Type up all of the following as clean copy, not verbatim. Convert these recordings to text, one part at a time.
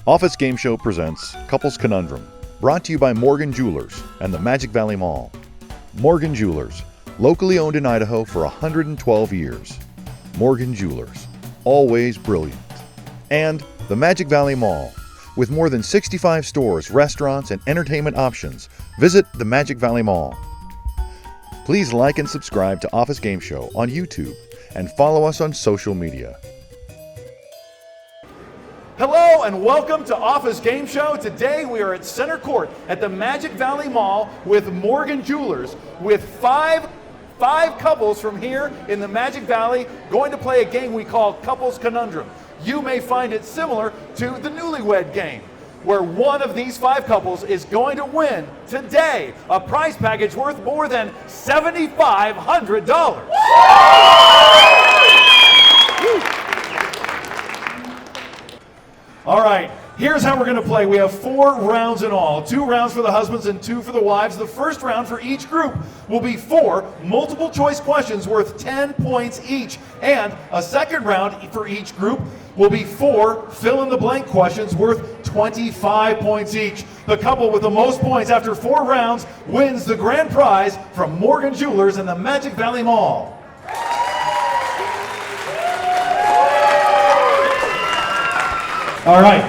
Office Game Show presents Couples Conundrum, brought to you by Morgan Jewelers and the Magic Valley Mall. Morgan Jewelers, locally owned in Idaho for 112 years. Morgan Jewelers, always brilliant. And the Magic Valley Mall. With more than 65 stores, restaurants, and entertainment options, visit the Magic Valley Mall. Please like and subscribe to Office Game Show on YouTube and follow us on social media. Hello and welcome to Office Game Show. Today we are at Center Court at the Magic Valley Mall with Morgan Jewelers with five couples from here in the Magic Valley going to play a game we call Couples Conundrum. You may find it similar to the Newlywed game, where one of these 5 couples is going to win today a prize package worth more than $7,500. All right, here's how we're going to play. We have 4 rounds in all, 2 rounds for the husbands and 2 for the wives. The first round for each group will be 4 multiple choice questions worth 10 points each. And a second round for each group will be 4 fill-in-the-blank questions worth 25 points each. The couple with the most points after 4 rounds wins the grand prize from Morgan Jewelers and the Magic Valley Mall. All right,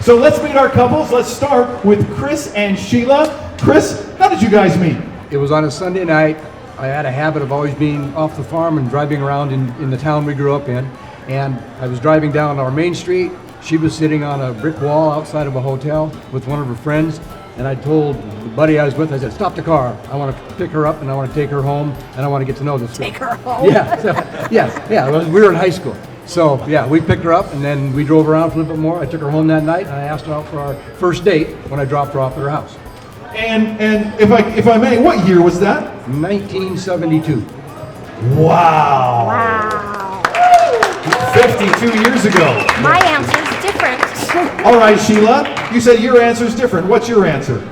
so let's meet our couples. Let's start with Chris and Sheila. Chris, how did you guys meet? It was on a Sunday night. I had a habit of always being off the farm and driving around in the town we grew up in. And I was driving down our main street. She was sitting on a brick wall outside of a hotel with one of her friends. And I told the buddy I was with, I said, stop the car. I want to pick her up and I want to take her home and I want to get to know this girl. Take her home? Yeah. We were in high school. So yeah, we picked her up and then we drove around for a little bit more. I took her home that night and I asked her out for our first date when I dropped her off at her house. And if I may, what year was that? 1972. Wow. 52 years ago. My answer's different. All right, Sheila, you said your answer's different. What's your answer?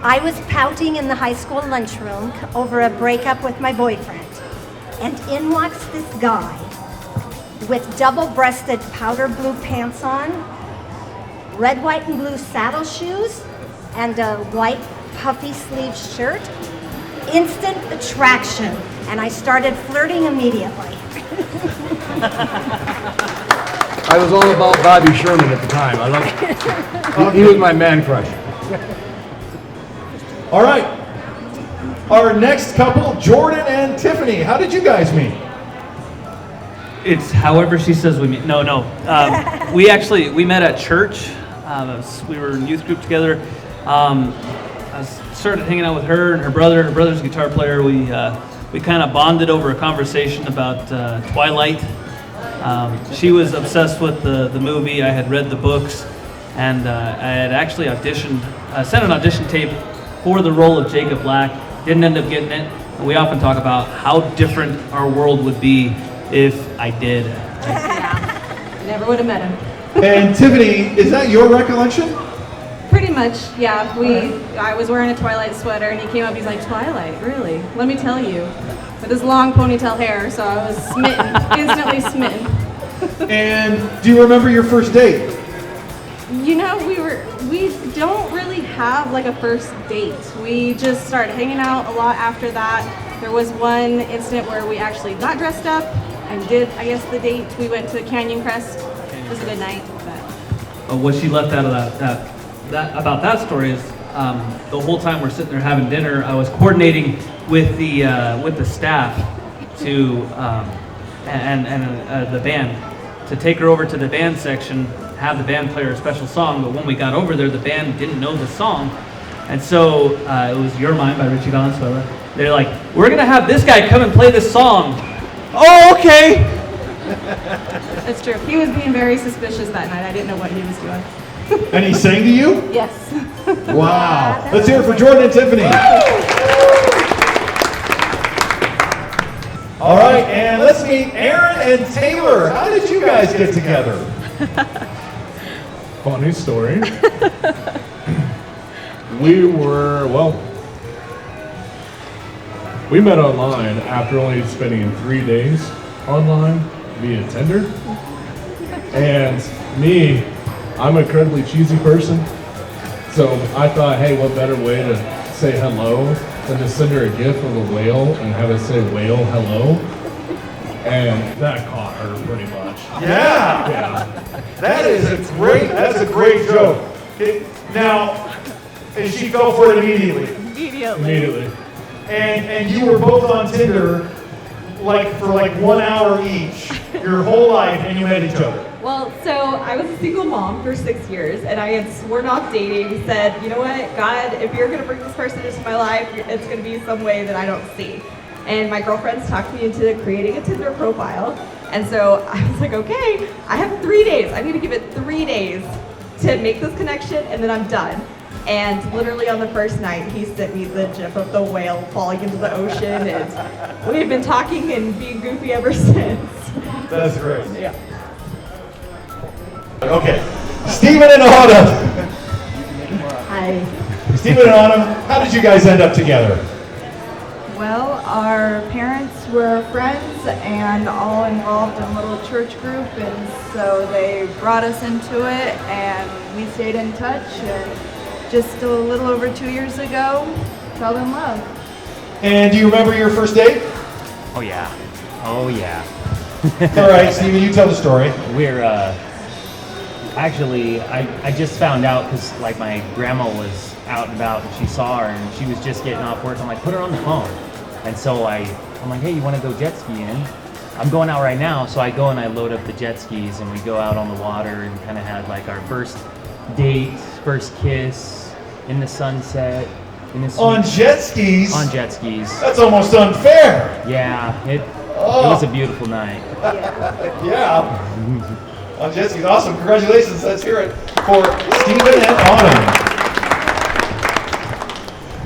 I was pouting in the high school lunchroom over a breakup with my boyfriend. And in walks this guy with double-breasted powder blue pants on, red, white, and blue saddle shoes, and a white puffy sleeve shirt. Instant attraction, and I started flirting immediately. I was all about Bobby Sherman at the time. I loved he was my man crush. All right. Our next couple, Jordan and Tiffany. How did you guys meet? It's however she says we meet. No. We met at church. We were in youth group together. I started hanging out with her and her brother. Her brother's a guitar player. We kind of bonded over a conversation about Twilight. She was obsessed with the movie. I had read the books, and I had actually auditioned, sent an audition tape for the role of Jacob Black. Didn't end up getting it. And we often talk about how different our world would be if I did. Never would have met him. And Tiffany, is that your recollection? Pretty much, yeah. I was wearing a Twilight sweater and he came up, he's like, Twilight, really? Let me tell you. With his long ponytail hair, so I was smitten, instantly smitten. And do you remember your first date? You know, we don't really have like a first date. We just started hanging out a lot after that. There was one incident where we actually got dressed up and did, I guess, the date. We went to Canyon Crest. It was a good night. But What she left out of about that story is the whole time we're sitting there having dinner, I was coordinating with the staff to and the band to take her over to the band section, have the band play her a special song. But when we got over there, the band didn't know the song, and so it was "You're Mine" by Richie Valenzuela. They're like, "We're gonna have this guy come and play this song." Oh, okay. that's true. He was being very suspicious that night. I didn't know what he was doing. And he sang to you? Yes. Wow. Let's hear it for Jordan and Tiffany. All right, and let's meet Aaron and Taylor. How did you guys get together? Funny story. We met online after only spending 3 days online via Tinder. And me, I'm an incredibly cheesy person. So I thought, hey, what better way to say hello than to send her a gif of a whale and have it say whale hello? And that caught her pretty much. Yeah. That's a great joke. Now, and she fell for it immediately. Immediately. And you were both on Tinder for 1 hour each, your whole life, and you met each other. Well, so I was a single mom for 6 years, and I had sworn off dating, said, you know what, God, if you're going to bring this person into my life, it's going to be some way that I don't see. And my girlfriends talked me into creating a Tinder profile, and so I was like, okay, I have 3 days. I'm going to give it 3 days to make this connection, and then I'm done. And literally on the first night, he sent me the gif of the whale falling into the ocean, and we've been talking and being goofy ever since. That's great. Yeah. Okay, Stephen and Autumn. Hi. Stephen and Autumn, how did you guys end up together? Well, our parents were friends and all involved in a little church group, and so they brought us into it, and we stayed in touch, and just a little over 2 years ago, fell in love. And do you remember your first date? Oh yeah. Oh yeah. All right, Stephen, you tell the story. We're actually, I just found out because like my grandma was out and about and she saw her and she was just getting off work. I'm like, put her on the phone. And so I'm like, hey, you want to go jet skiing? I'm going out right now. So I go and I load up the jet skis and we go out on the water and kind of had like our first date, first kiss in the sunset. On jet skis? On jet skis. That's almost unfair. Yeah, it was a beautiful night. Yeah. On jet skis. Awesome. Congratulations. Let's hear it for Stephen and Autumn.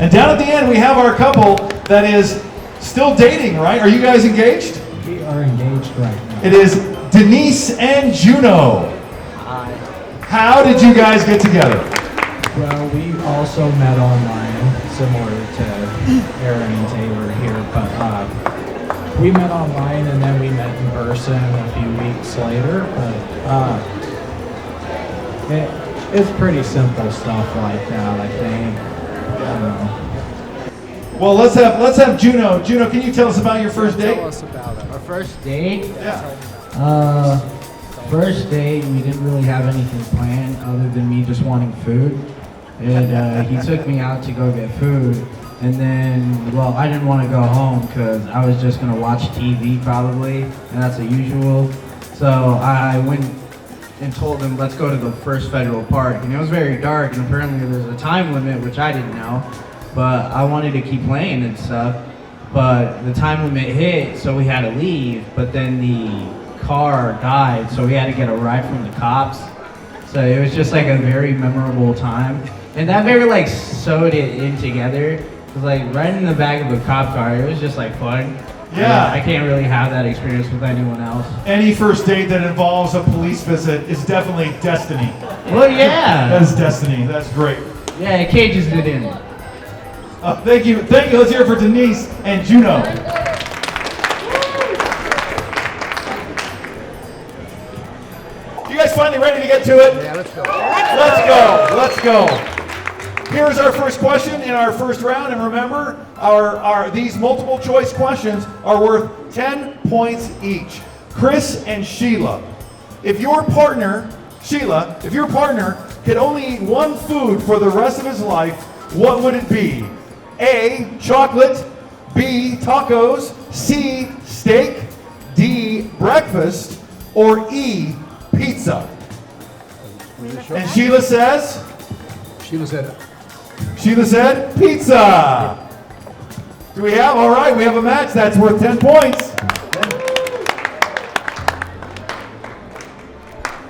And down at the end, we have our couple that is still dating, right? Are you guys engaged? We are engaged right now. It is Denise and Juno. Hi. How did you guys get together? Well, we also met online, similar to Aaron and Taylor here, but we met online and then we met in person a few weeks later. But it's pretty simple stuff like that, I think. Well, let's have Juno. Juno, can you tell us about your first date? Tell us about it. Our first date? Yeah. First date, we didn't really have anything planned other than me just wanting food. And he took me out to go get food. And then, well, I didn't want to go home because I was just going to watch TV probably, and that's the usual. So I went and told him, let's go to the First Federal Park. And it was very dark, and apparently there's a time limit, which I didn't know. But I wanted to keep playing and stuff. But the time limit hit, so we had to leave. But then the car died, so we had to get a ride from the cops. So it was just like a very memorable time. And that very like sewed it in together. It was like right in the back of a cop car. It was just like fun. Yeah. I can't really have that experience with anyone else. Any first date that involves a police visit is definitely destiny. Well, yeah. That's destiny. That's great. Yeah, it cages it in. Thank you. Let's hear it for Denise and Juno. You guys finally ready to get to it? Yeah, let's go. Let's go. Here's our first question in our first round, and remember, these multiple choice questions are worth 10 points each. Chris and Sheila, if your partner could only eat one food for the rest of his life, what would it be? A, chocolate, B, tacos, C, steak, D, breakfast, or E, pizza? And Sheila says? Sheila said pizza. Do we have? All right, we have a match. That's worth 10 points.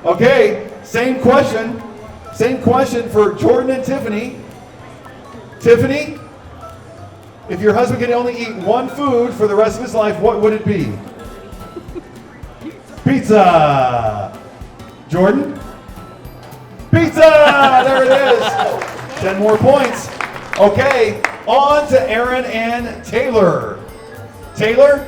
Okay, same question for Jordan and Tiffany. Tiffany, if your husband could only eat one food for the rest of his life, what would it be? Pizza. Jordan? Pizza! There it is. 10 more points. Okay, on to Aaron and Taylor. Taylor,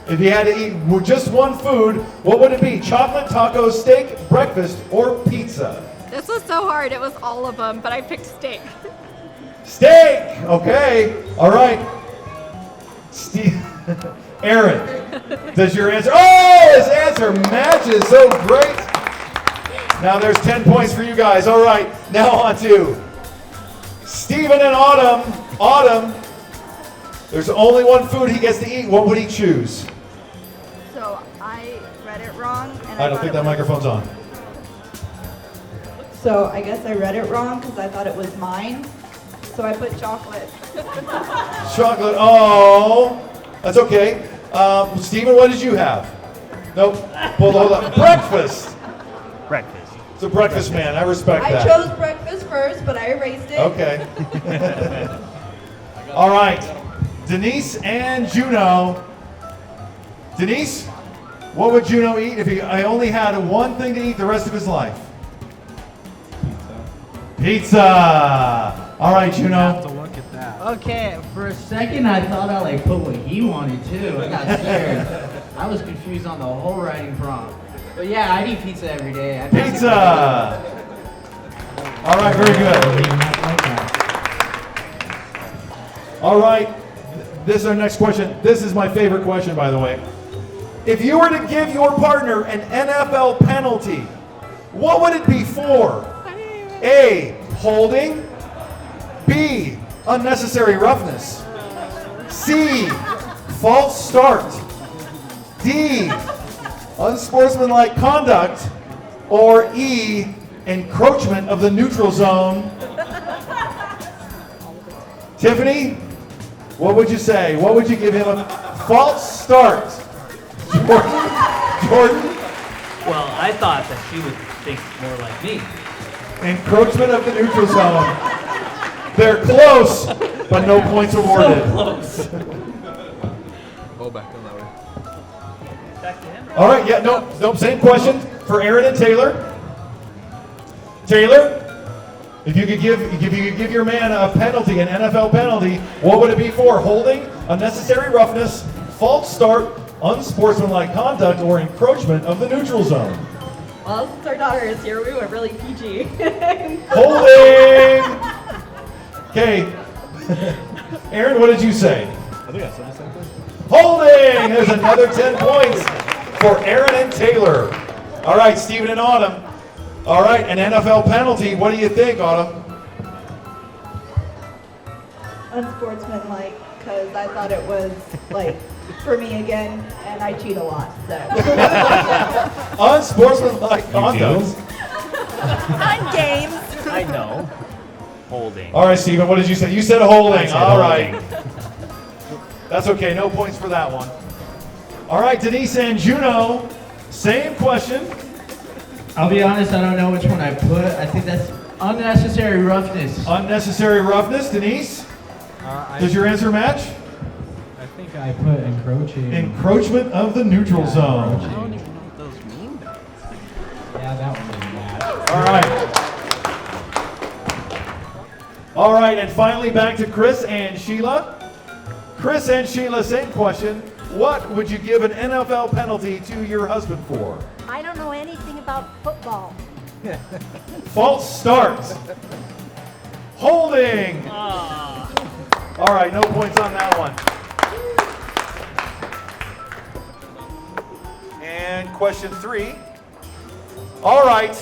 If you had to eat just one food, what would it be? Chocolate, taco, steak, breakfast, or pizza? This was so hard. It was all of them, but I picked steak. Steak! Okay. All right. Aaron, does your answer... Oh, his answer matches. So great. Now there's 10 points for you guys. All right. Now on to Stephen and Autumn. Autumn, there's only one food he gets to eat. What would he choose? So I read it wrong. And I don't think that microphone's on. So I guess I read it wrong because I thought it was mine. So I put chocolate. Chocolate. Oh, that's okay. Stephen, what did you have? Nope. Hold on. Breakfast. Breakfast. It's a breakfast man. I respect I that. chose breakfast first, but I erased it. Okay. All right. Denise and Juno. Denise, what would Juno eat if he only had one thing to eat the rest of his life? Pizza. All right, Juno. Okay, for a second I thought I like put what he wanted too. I got scared. I was confused on the whole writing prompt. But yeah, I'd eat pizza every day. Pizza. All right, very good. All right, this is our next question. This is my favorite question, by the way. If you were to give your partner an NFL penalty, what would it be for? A, holding. B, unnecessary roughness. C, false start. D, unsportsmanlike conduct. Or E, encroachment of the neutral zone. Tiffany, what would you say? What would you give him a false start? Jordan? Well, I thought that she would think more like me. Encroachment of the neutral zone. They're close, but no points awarded. So close. All right, yeah, no, same question for Aaron and Taylor. Taylor, if you could give your man a penalty, an NFL penalty, what would it be for? Holding, unnecessary roughness, false start, unsportsmanlike conduct, or encroachment of the neutral zone? Well, since our daughter is here, we went really PG. Holding! Okay. Aaron, what did you say? I think I said the same thing. Holding! There's another 10 points for Aaron and Taylor. All right, Stephen and Autumn. All right, an NFL penalty. What do you think, Autumn? Unsportsmanlike, because I thought it was like for me again, and I cheat a lot. So. Unsportsmanlike conduct. On games. I know. Holding. All right, Stephen, what did you say? You said holding. I said All holding. right. That's okay. No points for that one. All right, Denise and Juno, same question. I'll be honest, I don't know which one I put. I think that's unnecessary roughness. Unnecessary roughness, Denise? Does your answer match? I think I put encroaching. Encroachment of the neutral zone. I don't even know what those mean though. Yeah, that one didn't match. All right. All right, and finally back to Chris and Sheila. Chris and Sheila, same question. What would you give an NFL penalty to your husband for? I don't know anything about football. False start. Holding. All right, no points on that one. And question 3. All right,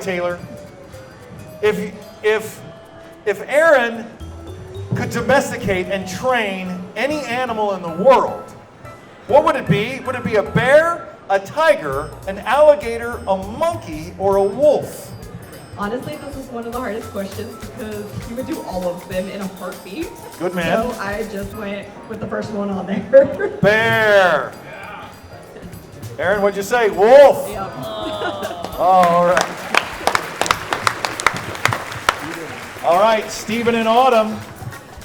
Taylor. If Aaron could domesticate and train any animal in the world, what would it be? Would it be a bear, a tiger, an alligator, a monkey, or a wolf? Honestly, this is one of the hardest questions because you would do all of them in a heartbeat. Good man. So I just went with the first one on there. Bear. Aaron, what'd you say? Wolf. Yep. All right. All right, Stephen and Autumn.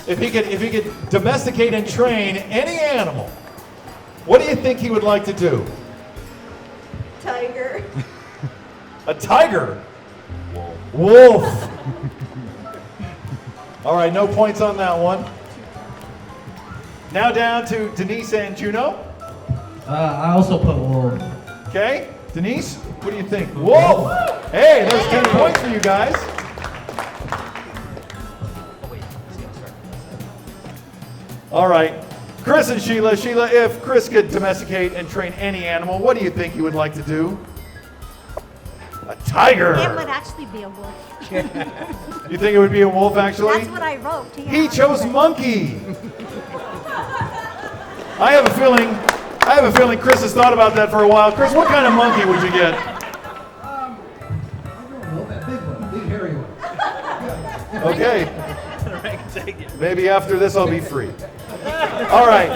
If he could domesticate and train any animal, what do you think he would like to do? Tiger. A tiger? Wolf. All right, no points on that one. Now down to Denise and Juno. I also put wool. Okay, Denise, what do you think? Whoa! Hey, there's 10 points for you guys. All right, Chris and Sheila. Sheila, if Chris could domesticate and train any animal, what do you think you would like to do? A tiger. It would actually be a wolf. You think it would be a wolf, actually? That's what I wrote. Yeah. He chose monkey. I have a feeling Chris has thought about that for a while. Chris, what kind of monkey would you get? I don't know, that big one, big hairy one. Okay. Maybe after this I'll be free. All right.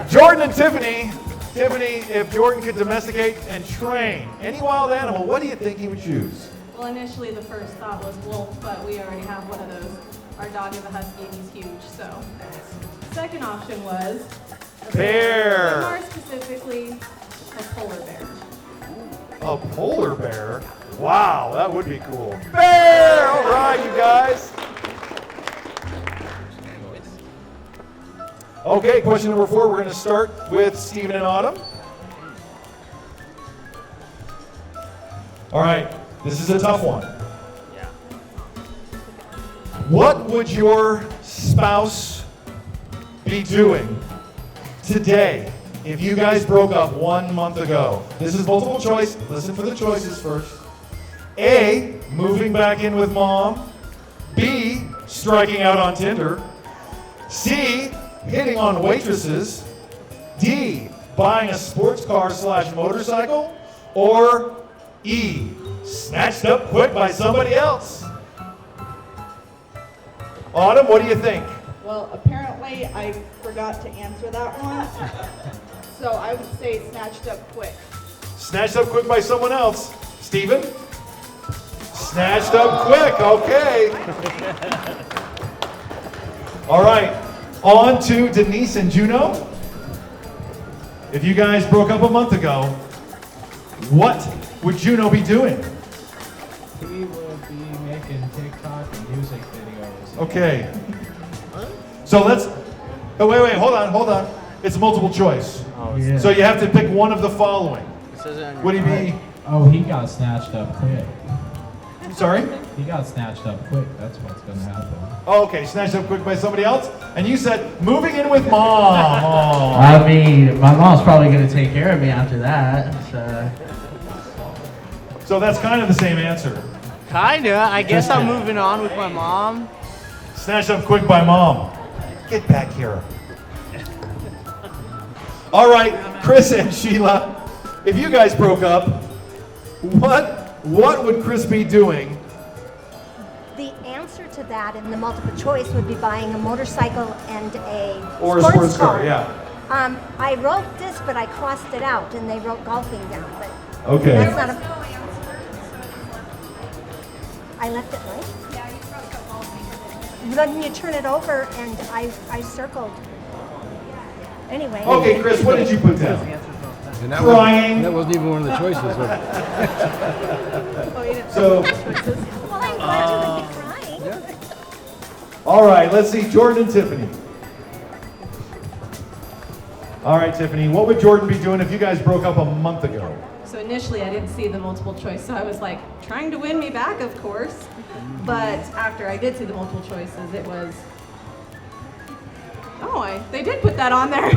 Jordan and Tiffany. Tiffany, if Jordan could domesticate and train any wild animal, what do you think he would choose? Well, initially the first thought was wolf, but we already have one of those. Our dog is a husky and he's huge, so. Second option was bear. More specifically, a polar bear. A polar bear? Wow, that would be cool. Bear! All right, you guys. Okay, question number 4. We're going to start with Stephen and Autumn. All right, this is a tough one. What would your spouse be doing today if you guys broke up 1 month ago? This is multiple choice. Listen for the choices first. A, moving back in with mom. B, striking out on Tinder. C, hitting on waitresses. D, buying a sports car / motorcycle. Or E, snatched up quick by somebody else. Autumn, what do you think? Well, apparently I forgot to answer that one. So I would say snatched up quick. Snatched up quick by someone else. Steven? Snatched up quick, okay. All right, on to Denise and Juno. If you guys broke up a month ago, what would Juno be doing? He would be making TikTok and music videos. Okay. So let's, oh, wait, hold on. It's multiple choice. Yeah. So you have to pick one of the following. Would he be? Oh, he got snatched up quick. Sorry? He got snatched up quick. That's what's going to happen. Oh, okay, snatched up quick by somebody else. And you said moving in with mom. Oh. I mean, my mom's probably going to take care of me after that. So that's kind of the same answer. Kinda. I guess I'm moving on with my mom. Snatched up quick by mom. Get back here. All right, Chris and Sheila, if you guys broke up, what would Chris be doing? The answer to that in the multiple choice would be buying a motorcycle and a sports car, yeah. I wrote this, but I crossed it out, and they wrote golfing down. But okay. That's not a. I left it right. Yeah, you crossed out golfing. Then you turn it over, and I circled. Anyway. Okay, Chris, what did you put down? And that Crying. That wasn't even one of the choices. Was it? So. Well, I'm glad you would be crying. All right, let's see, Jordan and Tiffany. All right, Tiffany, what would Jordan be doing if you guys broke up a month ago? So initially I didn't see the multiple choice, so I was like trying to win me back, of course. But after I did see the multiple choices, it was, they did put that on there.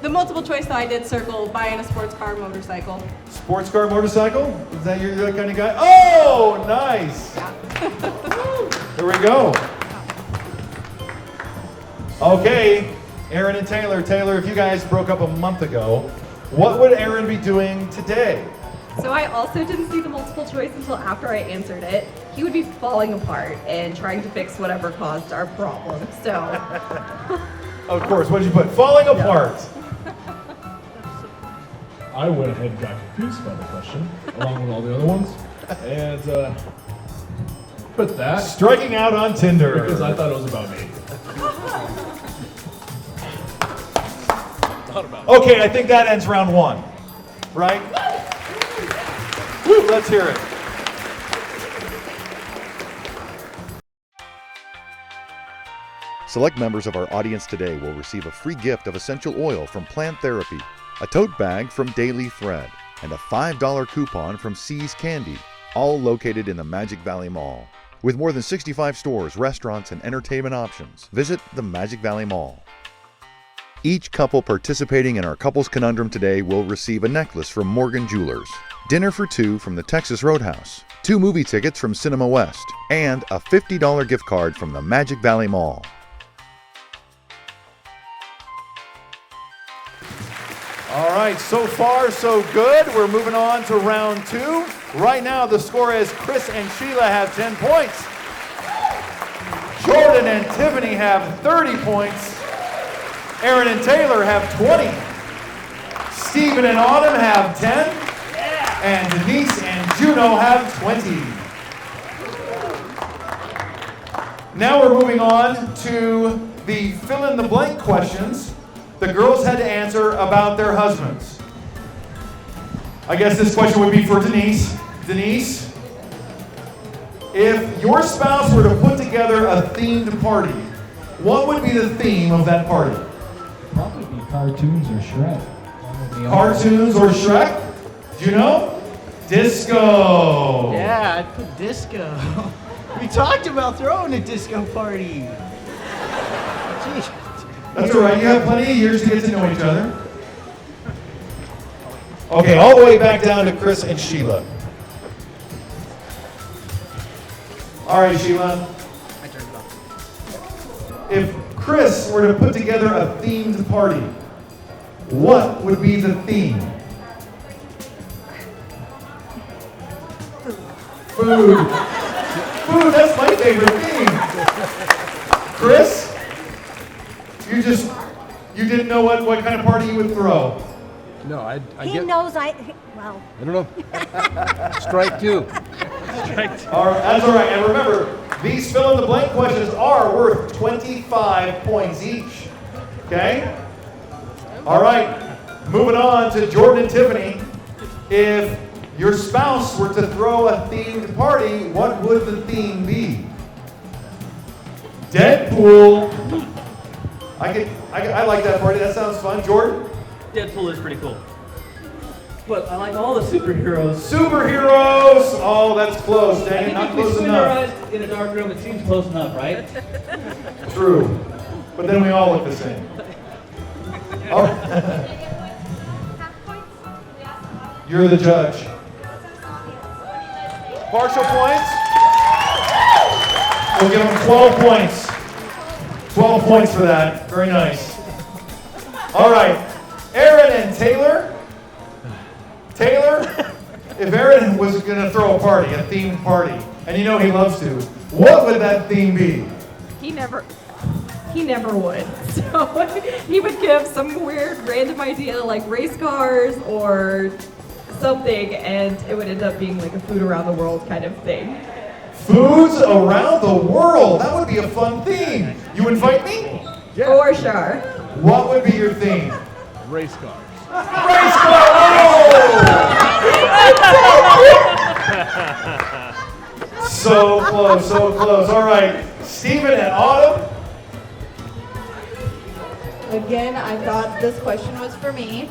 The multiple choice, though, I did circle buying a sports car, motorcycle. Sports car, motorcycle? Is that your that kind of guy? Oh, nice. Yeah. There we go. Okay, Aaron and Taylor. Taylor, if you guys broke up a month ago, what would Aaron be doing today? So I also didn't see the multiple choice until after I answered it. He would be falling apart and trying to fix whatever caused our problem. So. Of course, what did you put? Falling apart. I went ahead and got confused by the question, along with all the other ones, and put that. Striking out on Tinder. Because I thought it was about me. Okay, I think that ends round 1, right? Woo, let's hear it. Select members of our audience today will receive a free gift of essential oil from Plant Therapy, a tote bag from Daily Thread, and a $5 coupon from C's Candy, all located in the Magic Valley Mall. With more than 65 stores, restaurants, and entertainment options, visit the Magic Valley Mall. Each couple participating in our Couples Conundrum today will receive a necklace from Morgan Jewelers, dinner for two from the Texas Roadhouse, 2 movie tickets from Cinema West, and a $50 gift card from the Magic Valley Mall. All right, so far so good. We're moving on to round 2. Right now the score is Chris and Sheila have 10 points. Jordan and Tiffany have 30 points. Aaron and Taylor have 20. Stephen and Autumn have 10. And Denise and Juno have 20. Now we're moving on to the fill-in-the-blank questions. The girls had to answer about their husbands. I guess this question would be for Denise. Denise, if your spouse were to put together a themed party, what would be the theme of that party? Probably be cartoons or Shrek. Cartoons or Shrek? Do you know? Disco. Yeah, I'd put disco. We talked about throwing a disco party. Jeez. That's all right. You have plenty of years to get to know each other. Okay, all the way back down to Chris and Sheila. All right, Sheila. If Chris were to put together a themed party, what would be the theme? Food. Food, that's my favorite theme. Chris? You didn't know what kind of party you would throw. No, I He get. knows I don't know. Strike 2. All right, that's all right. And remember, these fill-in-the-blank questions are worth 25 points each. Okay? All right. Moving on to Jordan and Tiffany. If your spouse were to throw a themed party, what would the theme be? Deadpool. I like that party. That sounds fun. Jordan? Deadpool is pretty cool. But I like all the superheroes. Superheroes! Oh, that's close. Dang it, not If we close squint our enough. eyes in a dark room, it seems close enough, right? True. But then we all look the same. Oh. You're the judge. Partial points? We'll give them 12 points. 12 points for that. Very nice. All right. Aaron and Taylor. Taylor, if Aaron was going to throw a party, a themed party, and you know he loves to, what would that theme be? He never would. So he would give some weird random idea like race cars or something, and it would end up being like a food around the world kind of thing. Foods around the world. That would be a fun theme. You invite me? Yeah. For sure. What would be your theme? Race cars. Race car! Oh! So close, so close. All right. Stephen and Autumn. Again, I thought this question was for me,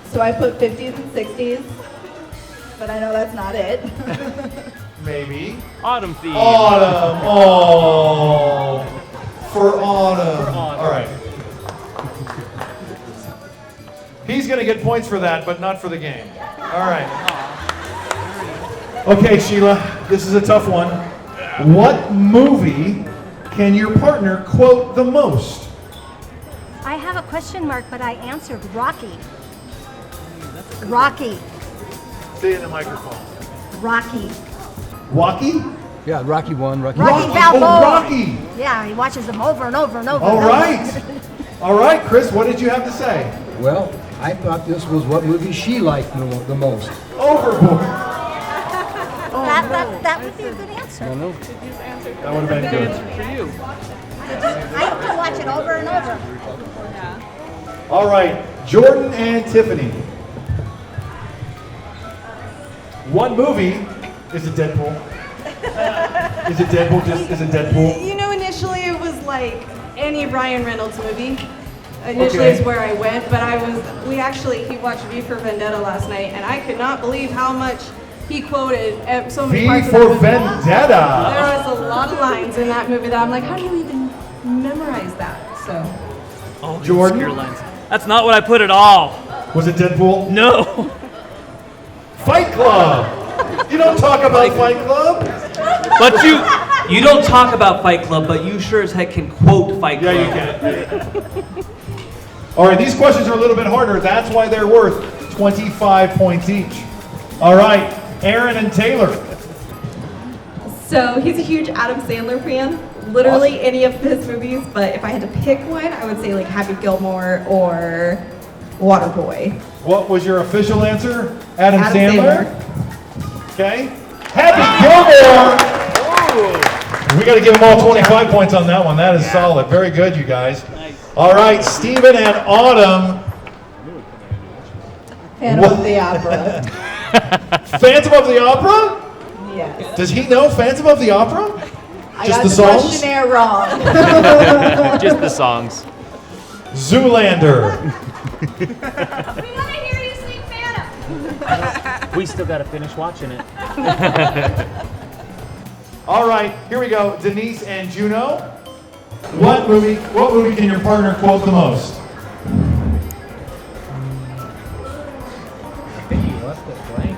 so I put 50s and 60s, but I know that's not it. Maybe. Autumn theme. Autumn. Oh. For Autumn. All right. He's going to get points for that, but not for the game. All right. Okay, Sheila, this is a tough one. What movie can your partner quote the most? I have a question mark, but I answered Rocky. Rocky. Say it in the microphone. Rocky. Rocky? Yeah, Rocky 1, Rocky Balboa. Oh, Rocky. Yeah, he watches them over and over and over. All and over. right. All right, Chris, what did you have to say? Well, I thought this was what movie she liked the most. Overboard. That would be a good answer. I know. That would have been good. For you. I have to watch it over and over. All right, Jordan and Tiffany. What movie is it Deadpool? Is it Deadpool? Is it Deadpool? You know, initially it was like any Ryan Reynolds movie. Initially is where I went, but he watched V for Vendetta last night, and I could not believe how much he quoted at so many parts of that movie. Vendetta. There was a lot of lines in that movie that I'm like, how do you even memorize that? So. Oh, Jordan? obscure lines. That's not what I put at all. Was it Deadpool? No. Fight Club. You don't talk about Fight Club. But you don't talk about Fight Club, but you sure as heck can quote Fight Club. Yeah, you can. All right, these questions are a little bit harder. That's why they're worth 25 points each. All right, Aaron and Taylor. So he's a huge Adam Sandler fan. Literally any of his movies, but if I had to pick one, I would say like Happy Gilmore or Waterboy. What was your official answer? Adam Sandler. Okay. Happy Gilmore. We got to give them all 25 points on that one. That is solid. Very good, you guys. All right, Stephen and Autumn. Phantom of the Opera. Phantom of the Opera? Yes. Does he know Phantom of the Opera? I Just got the the songs? questionnaire wrong. Just the songs. Zoolander. We want to hear you sing Phantom. We still got to finish watching it. All right, here we go. Denise and Juno. What movie can your partner quote the most? I think he left it blank.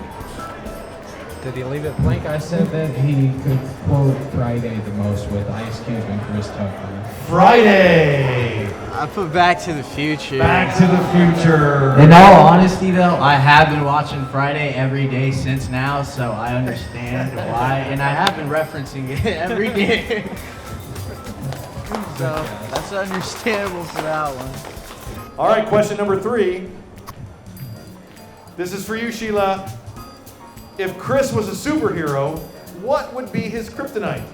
Did he leave it blank? I said that he could quote Friday the most with Ice Cube and Chris Tucker. Friday. I put Back to the Future. Back to the Future. In all honesty, though, I have been watching Friday every day since now, so I understand why, and I have been referencing it every day. So that's understandable for that one. All right, question number 3. This is for you, Sheila. If Chris was a superhero, what would be his kryptonite?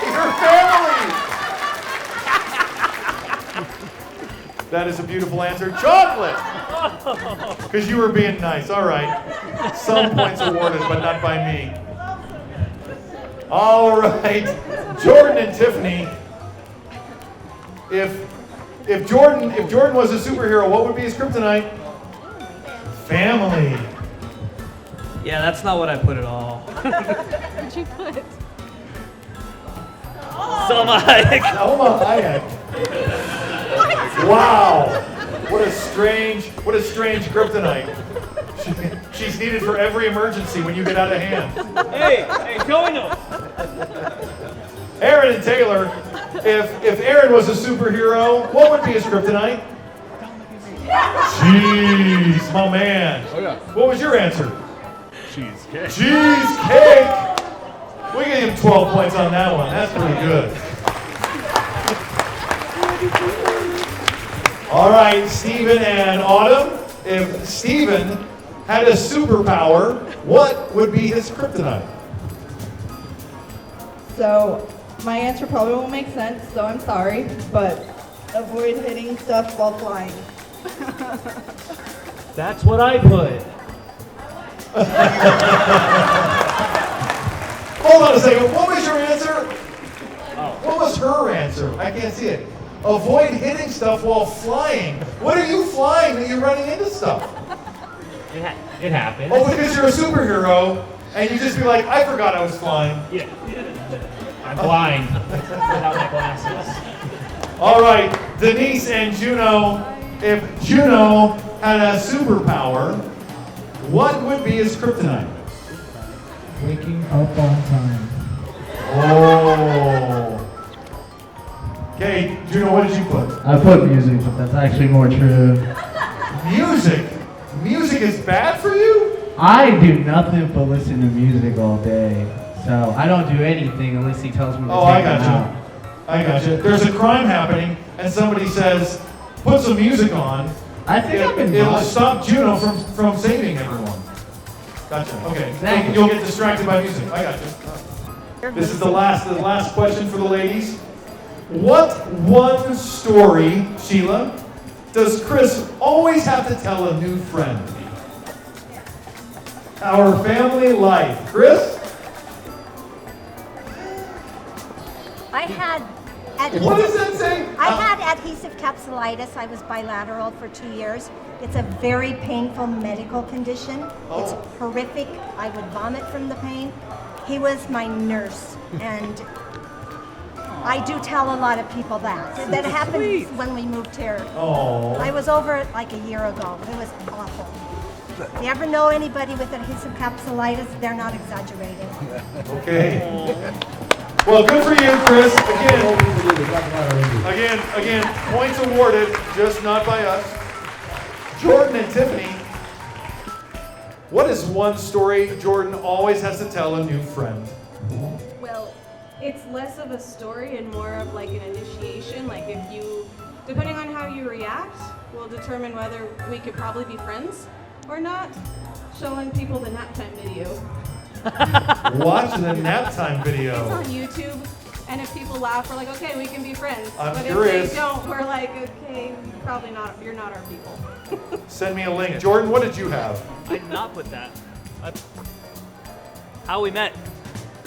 Your family! That is a beautiful answer. Chocolate! Because you were being nice. All right. Some points awarded, but not by me. All right. Jordan and Tiffany. If Jordan was a superhero, what would be his kryptonite? Family. Yeah, that's not what I put at all. What'd you put? Selma Hayek. Selma Hayek. Wow. What a strange kryptonite. She's needed for every emergency when you get out of hand. Hey, Joey knows. Aaron and Taylor, if Aaron was a superhero, what would be his kryptonite? Cheese, my man. Oh, yeah. What was your answer? Cheesecake. Cheesecake. We gave him 12 points on that one. That's pretty good. All right, Stephen and Autumn. If Stephen had a superpower, what would be his kryptonite? So my answer probably won't make sense, so I'm sorry, but avoid hitting stuff while flying. That's what I put. Hold on a second. What was your answer? What was her answer? I can't see it. Avoid hitting stuff while flying. What are you flying that you're running into stuff? It happens. Oh, because you're a superhero, and you just be like, I forgot I was flying. Yeah. I'm blind without my glasses. All right, Denise and Juno. If Juno had a superpower, what would be his kryptonite? Waking up on time. Oh. Okay, Juno, what did you put? I put music, but that's actually more true. Music? Music is bad for you? I do nothing but listen to music all day. So I don't do anything unless he tells me to Oh, take I it got out. you. I got you. There's a crime happening, and somebody says, put some music on. I think I've been It'll watching. stop Juno from saving everyone. Gotcha. Okay. Exactly. You'll get distracted by music. I got you. This is the last question for the ladies. What one story, Sheila, does Chris always have to tell a new friend? Our family life. Chris? I had What does that say? I had adhesive capsulitis. I was bilateral for 2 years. It's a very painful medical condition. It's horrific. I would vomit from the pain. He was my nurse, and I do tell a lot of people that. That happened when we moved here. Oh. I was over it like a year ago. It was awful. If you ever know anybody with adhesive capsulitis, they're not exaggerating. Okay. Well, good for you, Chris. Again, points awarded, just not by us. Jordan and Tiffany, what is one story Jordan always has to tell a new friend? Well, it's less of a story and more of like an initiation. Like if you, depending on how you react, will determine whether we could probably be friends or not. Showing people the nap time video. Watch the nap time video. It's on YouTube, and if people laugh, we're like, okay, we can be friends. I'm but curious. if they don't, we're like, okay, probably not. You're not our people. Send me a link. Jordan, what did you have? I did not put that. How we met.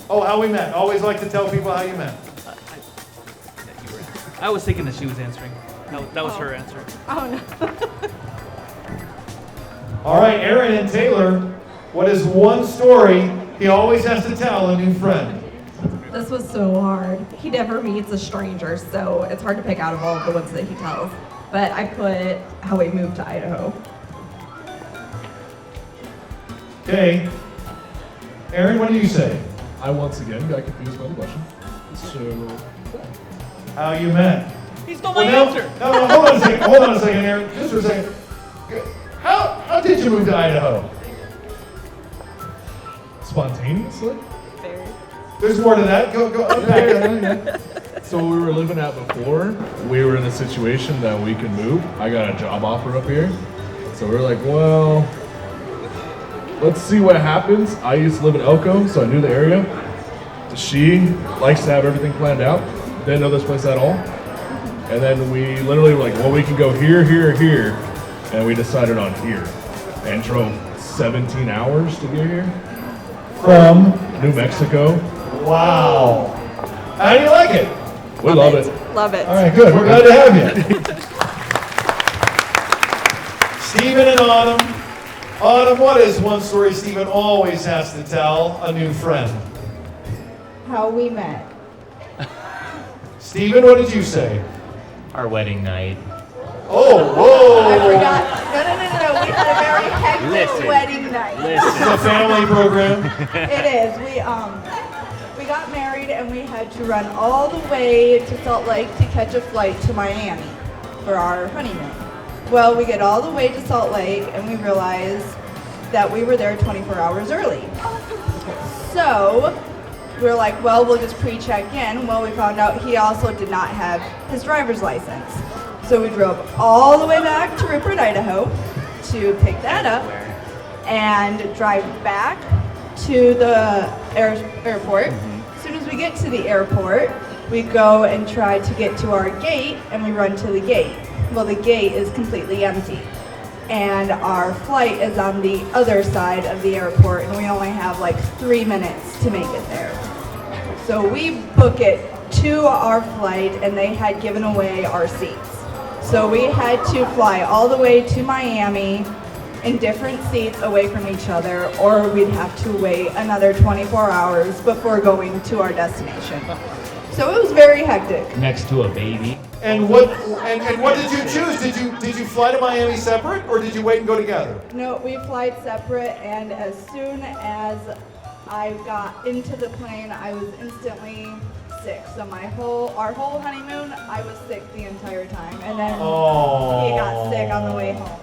Oh, how we met. Always like to tell people how you met. I was thinking that she was answering. That was her answer. Oh no. All right, Aaron and Taylor, what is one story he always has to tell a new friend? This was so hard. He never meets a stranger, so it's hard to pick out of all of the ones that he tells. But I put how we moved to Idaho. Okay. Aaron, what do you say? I once again got confused by the question. So, How you met. He stole my Well, answer. No, hold on a second. Hold on a second, Aaron. Just for a second. How did you move to Idaho? spontaneously? There's more to that. Go unpack it. So we were living out before. We were in a situation that we could move. I got a job offer up here. So we were like, well, let's see what happens. I used to live in Elko, so I knew the area. She likes to have everything planned out. Didn't know this place at all. And then we literally were like, well, we can go here, here, here. And we decided on here. And drove 17 hours to get here. From New Mexico. Wow. How do you like it? We love it. Love it. All right, good. We're glad to have you. Stephen and Autumn. Autumn, what is one story Stephen always has to tell a new friend? How we met. Stephen, what did you say? Our wedding night. Oh, whoa. I forgot. No. We had a very hectic wedding night. This is a family program. It is. We got married and we had to run all the way to Salt Lake to catch a flight to Miami for our honeymoon. Well, we get all the way to Salt Lake and we realize that we were there 24 hours early. So we were like, well, we'll just pre-check in. Well, we found out he also did not have his driver's license. So we drove all the way back to Rupert, Idaho to pick that up and drive back to the airport. As soon as we get to the airport, we go and try to get to our gate and we run to the gate. Well, the gate is completely empty. And our flight is on the other side of the airport and we only have like 3 minutes to make it there. So we book it to our flight and they had given away our seats. So we had to fly all the way to Miami in different seats away from each other, or we'd have to wait another 24 hours before going to our destination. So it was very hectic. Next to a baby. And what did you choose? Did you fly to Miami separate or did you wait and go together? No, we flight separate, and as soon as I got into the plane, I was instantly sick. So our whole honeymoon, I was sick the entire time, and then he got sick on the way home.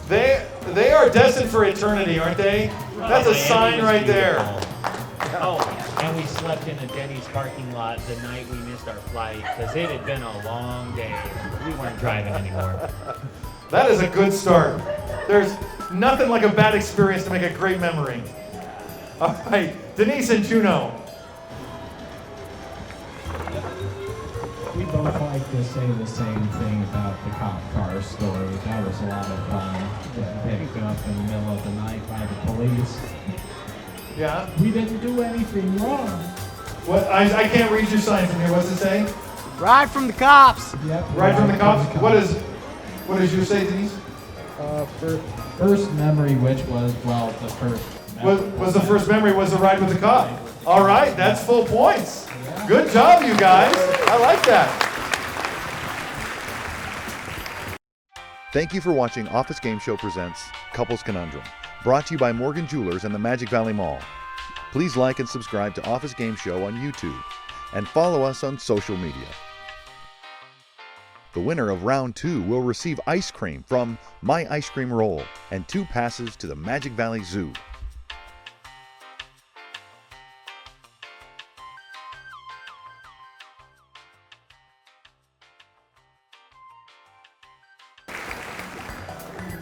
They are destined for eternity, aren't they? That's a sign right there. Oh, and we slept in a Denny's parking lot the night we missed our flight because it had been a long day. We weren't driving anymore. That is a good start. There's nothing like a bad experience to make a great memory. All right, Denise and Juno. We both like to say the same thing about the cop car story. That was a lot of fun. Getting picked up in the middle of the night by the police. Yeah? We didn't do anything wrong. What? I can't read your sign from here. What's it say? Ride from the cops. Ride from the cops. What does yours say, Denise? First memory, which was, well, the first. Was the first memory was the ride with the cop. All right, that's full points. Good job, you guys. I like that. Thank you for watching Office Game Show presents Couples Conundrum, brought to you by Morgan Jewelers and the Magic Valley Mall. Please like and subscribe to Office Game Show on YouTube and follow us on social media. The winner of round 2 will receive ice cream from My Ice Cream Roll and 2 passes to the Magic Valley Zoo.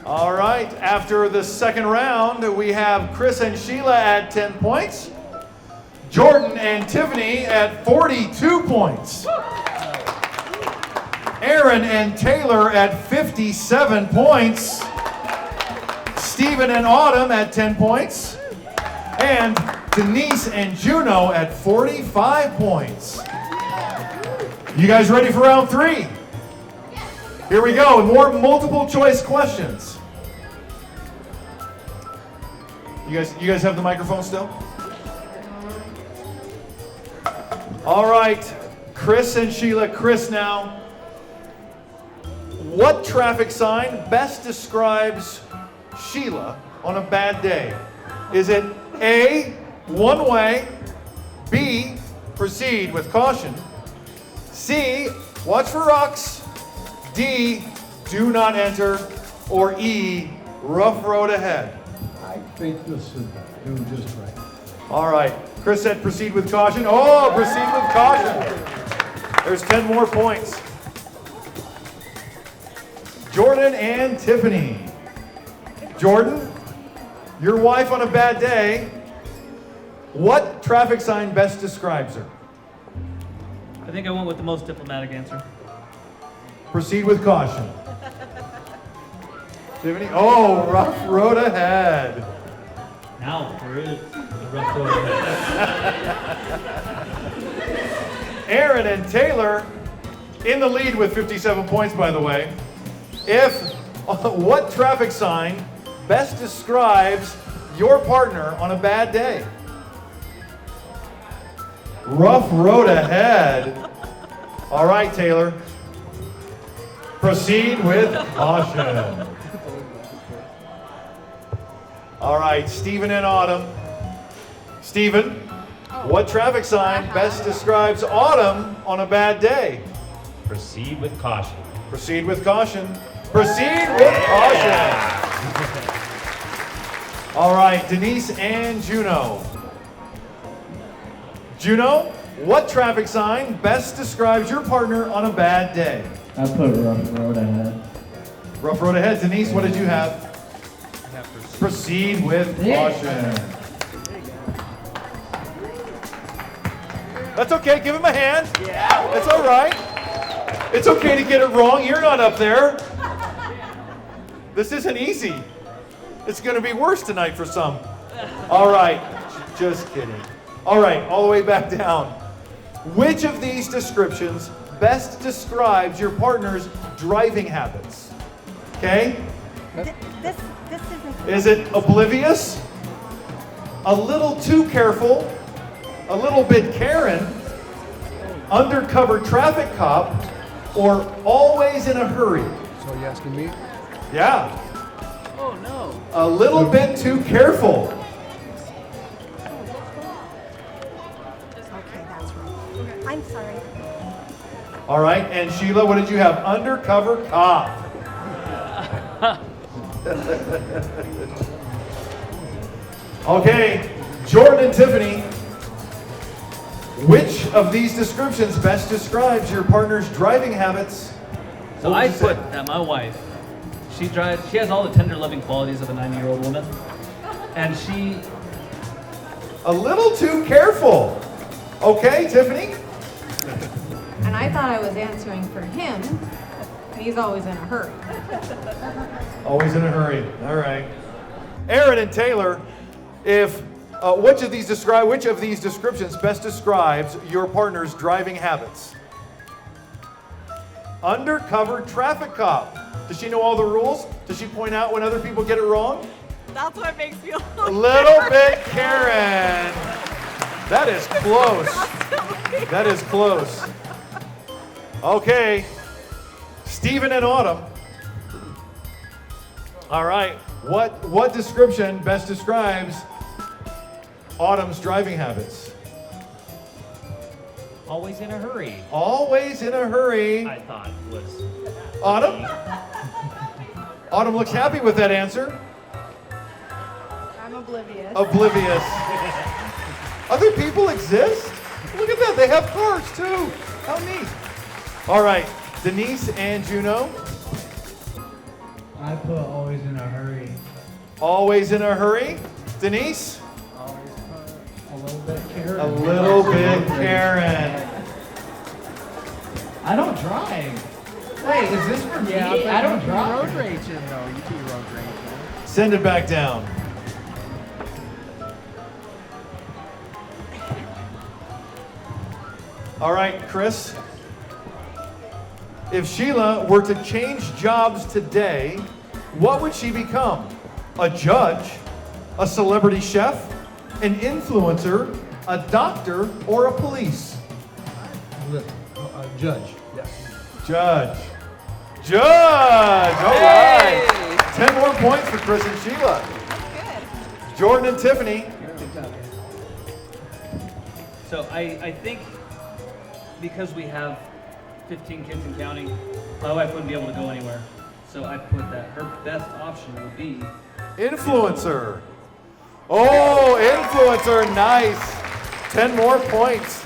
All right, after the second round, we have Chris and Sheila at 10 points, Jordan and Tiffany at 42 points, Aaron and Taylor at 57 points, Stephen and Autumn at 10 points, and Denise and Juno at 45 points. You guys ready for round 3? Here we go, more multiple choice questions. You guys have the microphone still? All right, Chris and Sheila. Chris now. What traffic sign best describes Sheila on a bad day? Is it A, one way, B, proceed with caution, C, watch for rocks, D, do not enter, or E, rough road ahead? I think this is doing just right. All right, Chris said proceed with caution. Oh, proceed with caution. There's 10 more points. Jordan and Tiffany. Jordan, your wife on a bad day, what traffic sign best describes her? I think I went with the most diplomatic answer. Proceed with caution. Tiffany, oh, rough road ahead. Now, there is the rough road ahead. Aaron and Taylor in the lead with 57 points, by the way. What traffic sign best describes your partner on a bad day? Rough road ahead. All right, Taylor. Proceed with caution. All right, Stephen and Autumn. Stephen, what traffic sign best describes Autumn on a bad day? Proceed with caution. Proceed with caution. Proceed with caution. All right, Denise and Juno. Juno, what traffic sign best describes your partner on a bad day? I put rough road ahead. Rough road ahead. Denise, what did you have? Proceed with caution. That's okay. Give him a hand. Yeah. It's all right. It's okay to get it wrong. You're not up there. This isn't easy. It's going to be worse tonight for some. All right. Just kidding. All right. All the way back down. Which of these descriptions best describes your partner's driving habits? Okay? This isn't. Is it oblivious? A little too careful? A little bit Karen? Undercover traffic cop? Or always in a hurry? So you asking me? Yeah. Oh, no. A little bit too careful. Okay, that's right. I'm sorry. All right, and Sheila, what did you have? Undercover cop. Okay, Jordan and Tiffany, which of these descriptions best describes your partner's driving habits? So I put that my wife, she has all the tender loving qualities of a 90-year-old woman. And she... A little too careful. Okay, Tiffany? And I thought I was answering for him, and he's always in a hurry. Always in a hurry. All right. Aaron and Taylor, if Which of these descriptions best describes your partner's driving habits? Undercover traffic cop. Does she know all the rules? Does she point out when other people get it wrong? That's what makes me A little bit Karen. That is close. That is close. Okay. Stephen and Autumn. All right. What description best describes Autumn's driving habits? Always in a hurry. Always in a hurry. I thought was. Autumn? Autumn looks happy with that answer. I'm oblivious. Oblivious. Other people exist? Look at that. They have cars too. How neat. All right. Denise and Juno. I put always in a hurry. Always in a hurry. Denise? Always put a little bit Karen. A little bit Karen. I don't drive. Wait, is this for me? I don't drive. Road raging though. You two road raging. Send it back down. All right, Chris. If Sheila were to change jobs today, what would she become? A judge, a celebrity chef, an influencer, a doctor, or a police? Judge. Yeah. Judge. Judge! All right. 10 more points for Chris and Sheila. Jordan and Tiffany. So I think because we have 15 kids and counting, my wife wouldn't be able to go anywhere. So I put that her best option would be Influencer. Oh, influencer, nice. 10 more points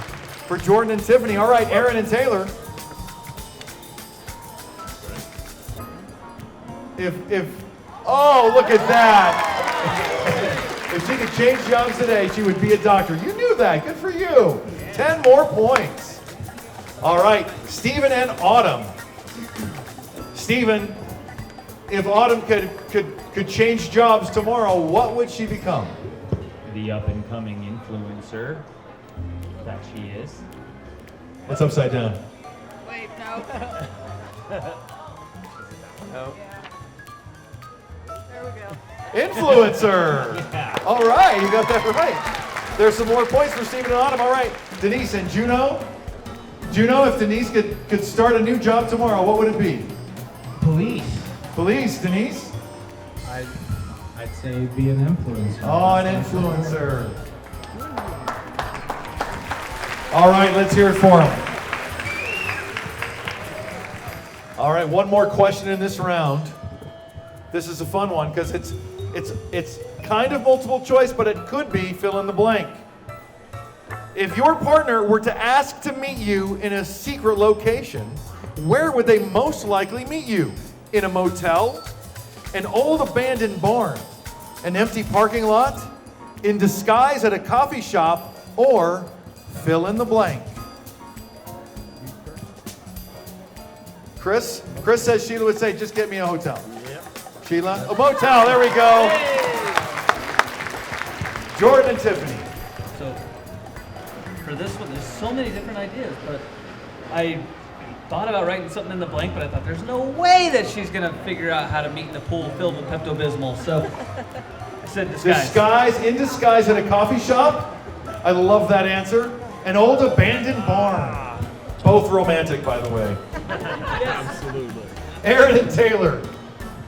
for Jordan and Tiffany. All right, Aaron and Taylor. Oh, look at that. If she could change jobs today, she would be a doctor. You knew that, good for you. 10 more points. All right, Stephen and Autumn. Stephen, if Autumn could change jobs tomorrow, what would she become? The up-and-coming influencer that she is. What's upside down? Wait, no. No. There we go. Influencer. Yeah. All right, you got that right. There's some more points for Stephen and Autumn. All right, Denise and Juno. Juno, if Denise could start a new job tomorrow, what would it be? Police. Police, Denise? I'd say be an influencer. Oh, an influencer. All right, let's hear it for him. All right, one more question in this round. This is a fun one because it's kind of multiple choice, but it could be fill in the blank. If your partner were to ask to meet you in a secret location, where would they most likely meet you? In a motel? An old abandoned barn? An empty parking lot? In disguise at a coffee shop? Or fill in the blank? Chris says Sheila would say, just get me a hotel. Yep. Sheila? A motel, there we go. Hey. Jordan and Tiffany. So for this one, there's so many different ideas, but I thought about writing something in the blank, but I thought there's no way that she's gonna figure out how to meet in a pool filled with Pepto-Bismol. So I said disguise. In disguise at a coffee shop? I love that answer. An old abandoned barn. Both romantic, by the way. Absolutely. Aaron and Taylor.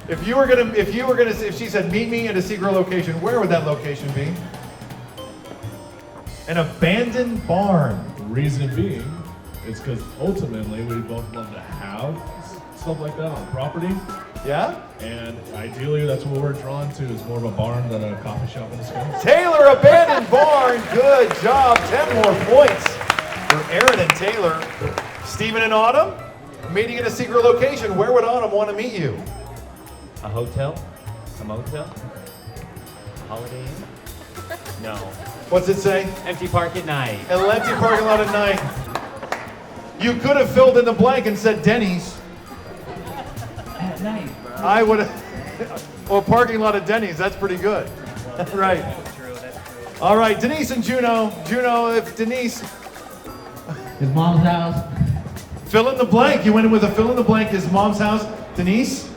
If she said meet me at a secret location, where would that location be? An abandoned barn. The reason being is because ultimately we both love to have stuff like that on property. Yeah? And ideally that's what we're drawn to, is more of a barn than a coffee shop in the sky. Taylor, abandoned barn. Good job. 10 more points for Aaron and Taylor. Stephen and Autumn, meeting in a secret location. Where would Autumn want to meet you? A hotel? A motel? A Holiday Inn? No. What's it say? Empty park at night. An empty parking lot at night. You could have filled in the blank and said Denny's. At night, bro. I would have. Or parking lot at Denny's. That's pretty good. Right. True, that's true. All right, Denise and Juno. Juno, if Denise, His mom's house. fill in the blank. You went in with a fill in the blank, his mom's house. Denise?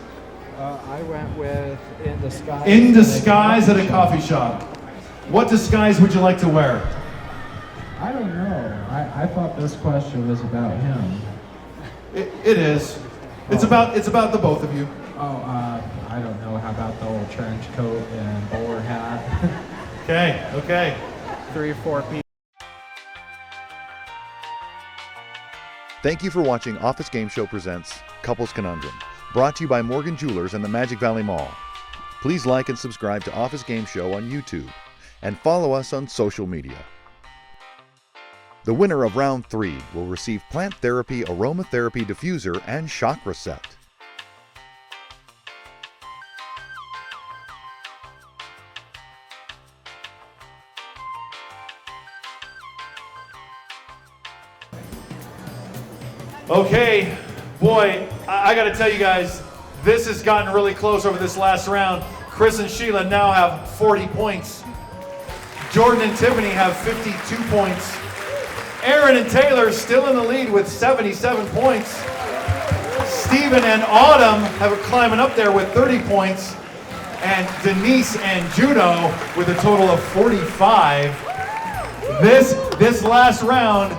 I went with in disguise. In disguise at a coffee shop. What disguise would you like to wear? I don't know. I thought this question was about him. It is. It's about the both of you. Oh, I don't know. How about the old trench coat and bowler hat? Okay. 3 or 4 people. Thank you for watching Office Game Show presents Couples Conundrum, brought to you by Morgan Jewelers and the Magic Valley Mall. Please like and subscribe to Office Game Show on YouTube and follow us on social media. The winner of round 3 will receive Plant Therapy Aromatherapy Diffuser and Chakra Set. Okay, boy, I got to tell you guys, this has gotten really close over this last round. Chris and Sheila now have 40 points. Jordan and Tiffany have 52 points. Aaron and Taylor still in the lead with 77 points. Stephen and Autumn have climbing up there with 30 points. And Denise and Juno with a total of 45. This last round,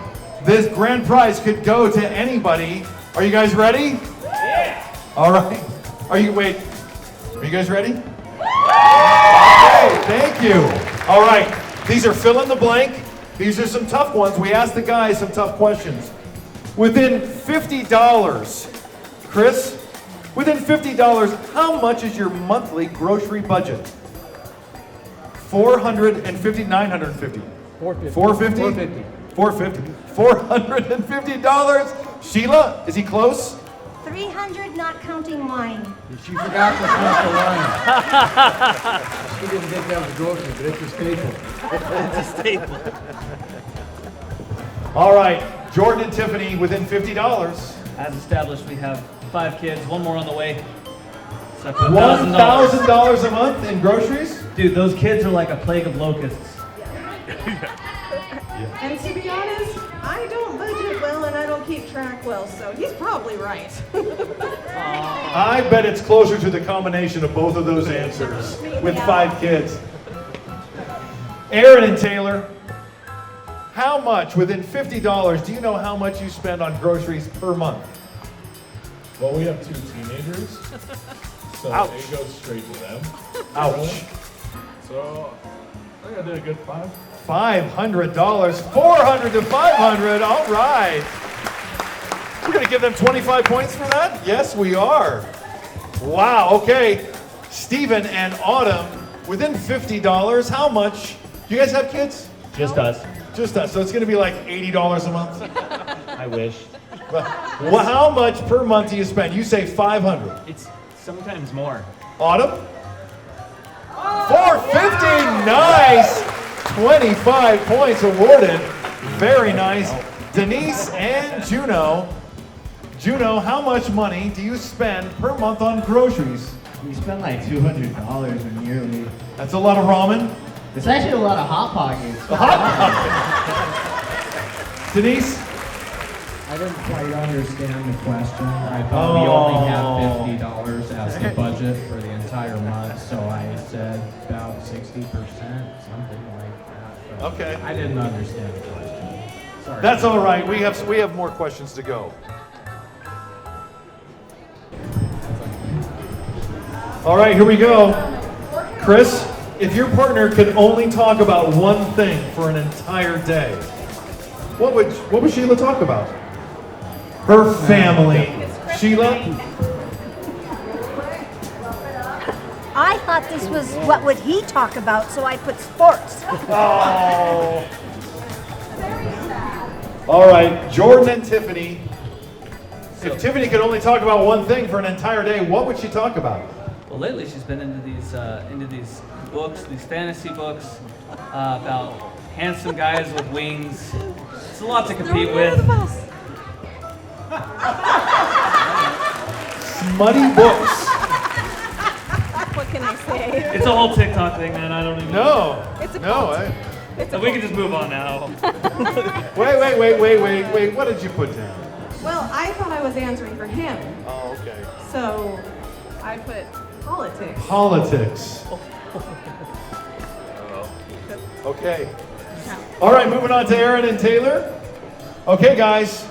this grand prize could go to anybody. Are you guys ready? Yeah. All right. Are you guys ready? Okay, thank you. All right. These are fill in the blank. These are some tough ones. We asked the guys some tough questions. Within $50, Chris, within $50, how much is your monthly grocery budget? $450, $950. $450. $450. Sheila, is he close? 300, not counting wine. She forgot to smoke the wine. She didn't think that was grocery, but it's a staple. It's a staple. All right, Jordan and Tiffany within $50. As established, we have 5 kids, 1 more on the way. So I put $1,000 a month in groceries? Dude, those kids are like a plague of locusts. And to be honest, I don't budget well and I don't keep track well, so he's probably right. I bet it's closer to the combination of both of those answers with 5 kids. Aaron and Taylor, how much within $50, do you know how much you spend on groceries per month? Well, we have 2 teenagers, so Ouch. it goes straight to them. Ouch. So I think I did a good 5. $500, 400 to 500, all right. We're gonna give them 25 points for that? Yes, we are. Wow, okay. Stephen and Autumn, within $50, how much? Do you guys have kids? Just us. Just us, so it's gonna be like $80 a month? I wish. Well, how much per month do you spend? You say 500. It's sometimes more. Autumn? 450, nice. 25 points awarded. Very nice. Denise and Juno. Juno, how much money do you spend per month on groceries? We spend like $200 yearly. That's a lot of ramen. It's actually a lot of Hot Pockets. Denise? I didn't quite understand the question. I thought we only had $50 as the budget for the entire month, so I said about 60%, something like that. But Okay. I didn't understand the question. Sorry. That's all right. We have more questions to go. All right, here we go. Chris, if your partner could only talk about one thing for an entire day, what would Sheila talk about? Her family. Sheila? I thought this was what would he talk about, so I put sports. Oh. All right, Jordan and Tiffany. If Tiffany could only talk about one thing for an entire day, what would she talk about? Well, lately she's been into these books, these fantasy books about handsome guys with wings. It's a lot to compete with. Smutty books. What can I say? It's a whole TikTok thing, man. I don't even know. It's a no. cult. So we can just move on now. Wait. What did you put down? Well, I thought I was answering for him, Oh, okay. so I put politics. Politics. Okay. All right, moving on to Aaron and Taylor. Okay, guys,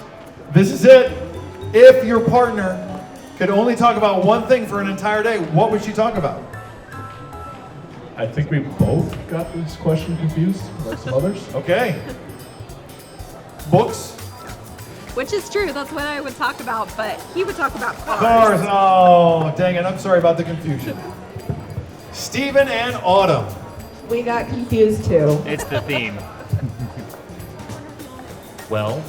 this is it. If your partner could only talk about one thing for an entire day, what would she talk about? I think we both got this question confused, like some others. Okay. Books? Which is true, that's what I would talk about, but he would talk about Cars. Oh, dang it. I'm sorry about the confusion. Stephen and Autumn. We got confused too. It's the theme. Well,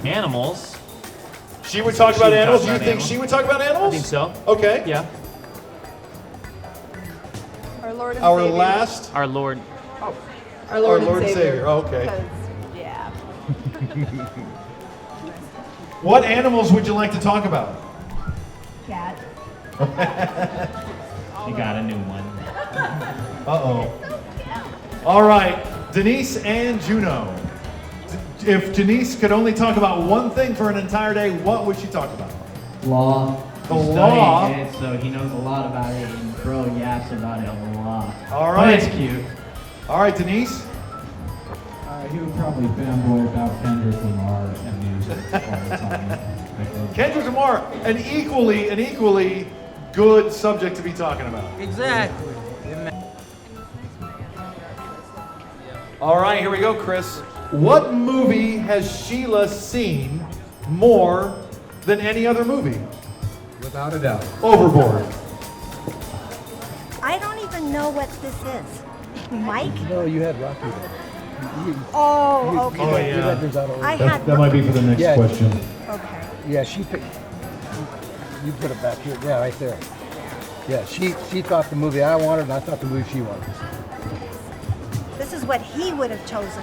animals. She would talk about animals? You think she would talk about animals? I think so. Okay. Yeah. Our Lord and Our Savior. last. Our Lord. Our Lord, and Savior. Oh, okay. 'Cause, yeah. What animals would you like to talk about? Cat. You got a new one. Uh-oh. All right, Denise and Juno. If Denise could only talk about one thing for an entire day, what would she talk about? Law. The He law? studied it, so he knows a lot about it, and bro yaps about it a lot. All But right. it's cute. All right, Denise. He would probably fanboy about Kendrick Lamar and music all the time. Kendrick Lamar, an equally good subject to be talking about. Exactly. All right, here we go, Chris. What movie has Sheila seen more than any other movie? Without a doubt. Overboard. I don't even know what this is. Mike? No, you had Rocky there. Oh, okay. Oh, yeah. I had. That might be for the next Yeah. question. Okay. Yeah, she picked. You put it back here. Yeah, right there. Yeah, she thought the movie I wanted, and I thought the movie she wanted. This is what he would have chosen.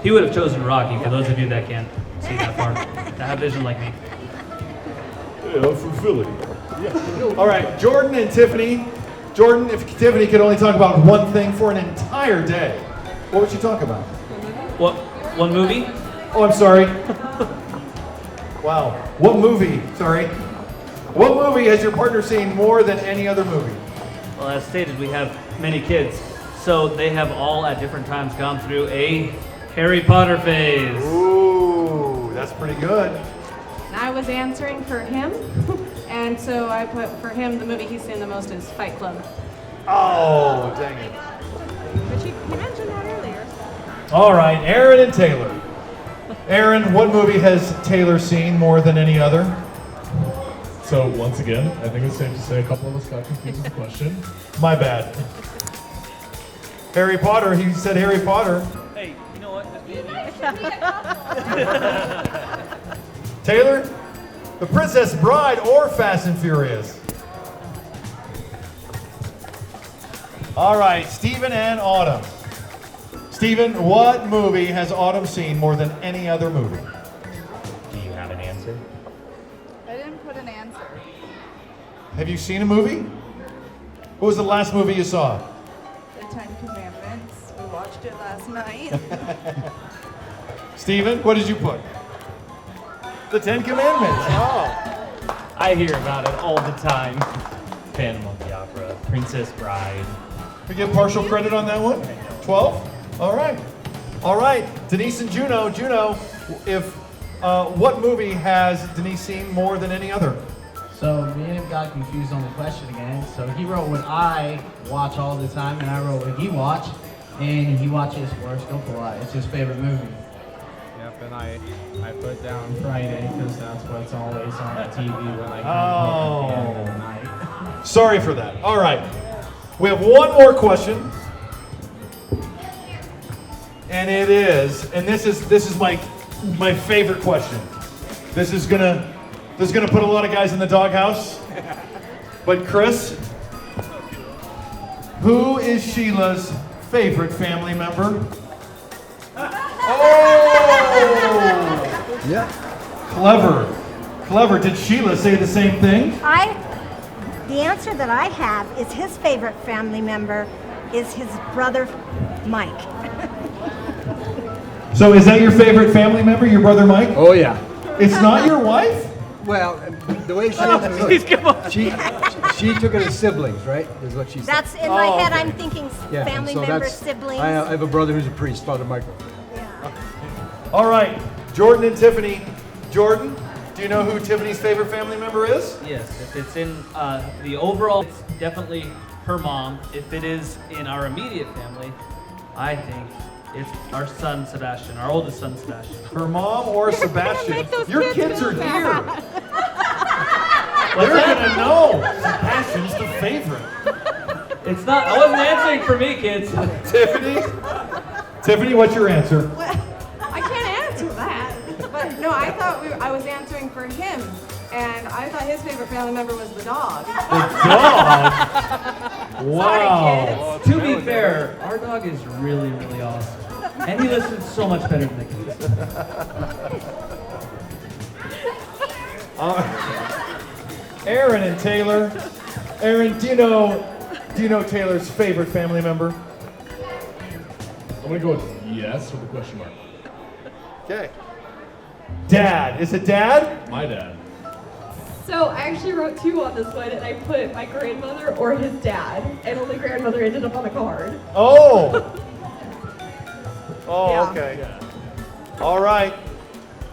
He would have chosen Rocky, for those of you that can't see that far, that have vision like me. Yeah, I'm from Philly. Yeah. All right, Jordan and Tiffany. Jordan, if Tiffany could only talk about one thing for an entire day, what would she talk about? What? One movie? Oh, I'm sorry. Wow. What movie? Sorry. What movie has your partner seen more than any other movie? Well, as stated, we have many kids, so they have all at different times gone through a Harry Potter phase. Ooh, that's pretty good. And I was answering for him, and so I put for him the movie he's seen the most is Fight Club. Oh, dang it. Which he mentioned that earlier. All right, Aaron and Taylor. Aaron, what movie has Taylor seen more than any other? So once again, I think it's safe to say a couple of us got confused with the question. My bad. Harry Potter, he said Harry Potter. Hey, you know what? Taylor, The Princess Bride or Fast and Furious? All right, Stephen and Autumn. Stephen, what movie has Autumn seen more than any other movie? Do you have an answer? I didn't put an answer. Have you seen a movie? What was the last movie you saw? The Ten Commandments. We watched it last night. Stephen, what did you put? The Ten Commandments. Oh. I hear about it all the time. Phantom of the Opera, Princess Bride. We get partial credit on that one? 12? All right. All right. Denise and Juno. Juno, what movie has Denise seen more than any other? So me and him got confused on the question again. So he wrote what I watch all the time, and I wrote what he watched, and he watches Forrest Gump a lot. It's his favorite movie. Yep, and I put down Friday because that's what's always on the TV when I come Oh. home at the end of the night. Sorry for that. All right. We have one more question. And it is, and this is my favorite question. This is gonna put a lot of guys in the doghouse. But Chris, who is Sheila's favorite family member? Oh! Yeah. Clever. Did Sheila say the same thing? The answer that I have is his favorite family member is his brother, Mike. So is that your favorite family member, your brother Mike? Oh yeah. It's not your wife? Well, the way she she took it as siblings, right? Is what she said. That's in my head. I'm thinking Yeah, family so members, that's- siblings. I have a brother who's a priest, Father Michael. All right, Jordan and Tiffany. Jordan, do you know who Tiffany's favorite family member is? Yes, if it's in the overall, it's definitely her mom. If it is in our immediate family, I think it's our son Sebastian, our oldest son Sebastian. Her mom or Sebastian? Your kids are here. What's They're that? gonna know. Sebastian's the favorite. It's not. I wasn't answering for me, kids. Tiffany, what's your answer? I can't answer that. But no, I thought I was answering for him, and I thought his favorite family member was the dog. The dog? Wow. To be fair, our dog is really, really awesome. And he listens so much better than the kids. Aaron and Taylor. Aaron, do you know Taylor's favorite family member? I'm gonna go with yes with a question mark. Okay. Dad. Is it dad? My dad. So I actually wrote two on this one, and I put my grandmother or his dad, and only grandmother ended up on the card. Oh. Oh, Yeah. okay. All right.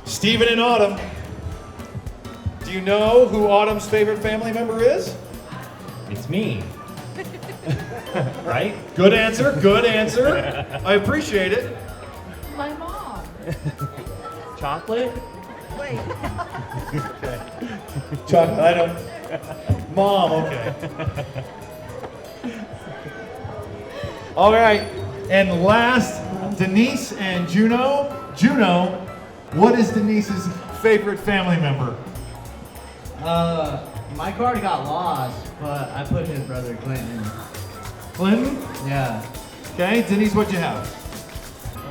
Stephen and Autumn. Do you know who Autumn's favorite family member is? It's me. Right? Good answer. Good answer. I appreciate it. My mom. Chocolate? Wait. Okay. Chocolate. I don't. Mom. Okay. All right. And last, Denise and Juno. Juno, what is Denise's favorite family member? My card got lost, but I put his brother Clinton. Clinton? Yeah. Okay. Denise, what'd you have?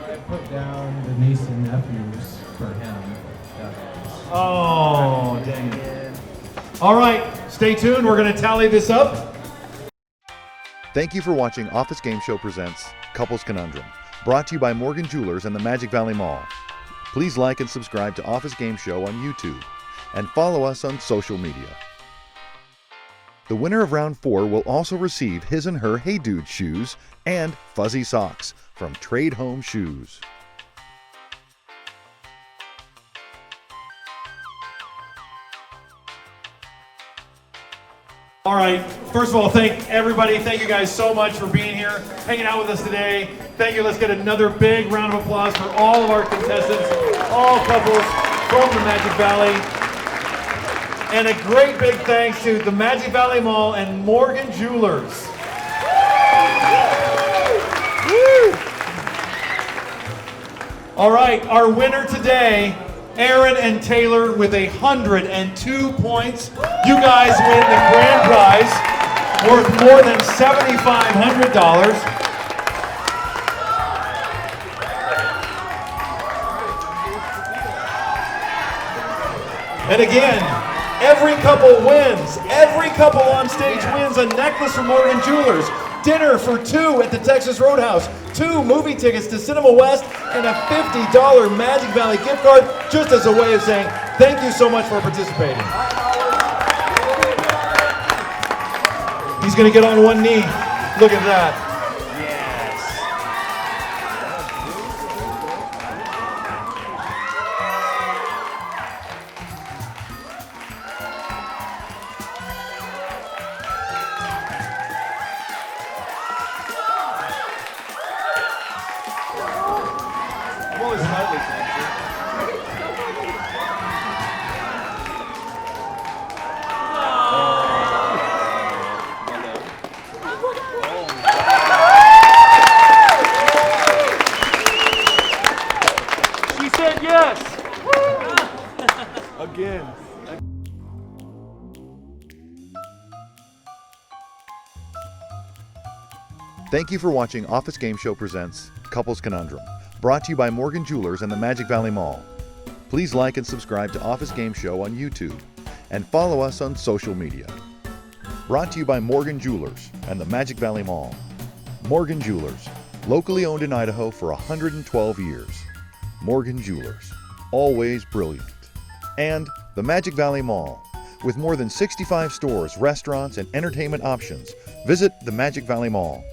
I put down the niece and nephews for him. Oh, dang it. All right. Stay tuned. We're going to tally this up. Thank you for watching Office Game Show Presents Couples Conundrum, brought to you by Morgan Jewelers and the Magic Valley Mall. Please like and subscribe to Office Game Show on YouTube and follow us on social media. The winner of round 4 will also receive his and her Hey Dude shoes and fuzzy socks from Trade Home Shoes. All right. First of all, thank everybody. Thank you guys so much for being here, hanging out with us today. Thank you. Let's get another big round of applause for all of our contestants, all couples from the Magic Valley. And a great big thanks to the Magic Valley Mall and Morgan Jewelers. Woo! All right, our winner today, Aaron and Taylor with 102 points. You guys win the grand prize worth more than $7,500. And again, every couple wins. Every couple on stage wins a necklace from Morgan Jewelers, dinner for 2 at the Texas Roadhouse, 2 movie tickets to Cinema West, and a $50 Magic Valley gift card, just as a way of saying thank you so much for participating. He's going to get on one knee. Look at that. She said yes. Again. Thank you for watching Office Game Show Presents Couples Conundrum, brought to you by Morgan Jewelers and the Magic Valley Mall. Please like and subscribe to Office Game Show on YouTube and follow us on social media. Brought to you by Morgan Jewelers and the Magic Valley Mall. Morgan Jewelers, locally owned in Idaho for 112 years. Morgan Jewelers, always brilliant. And the Magic Valley Mall. With more than 65 stores, restaurants, and entertainment options, visit the Magic Valley Mall.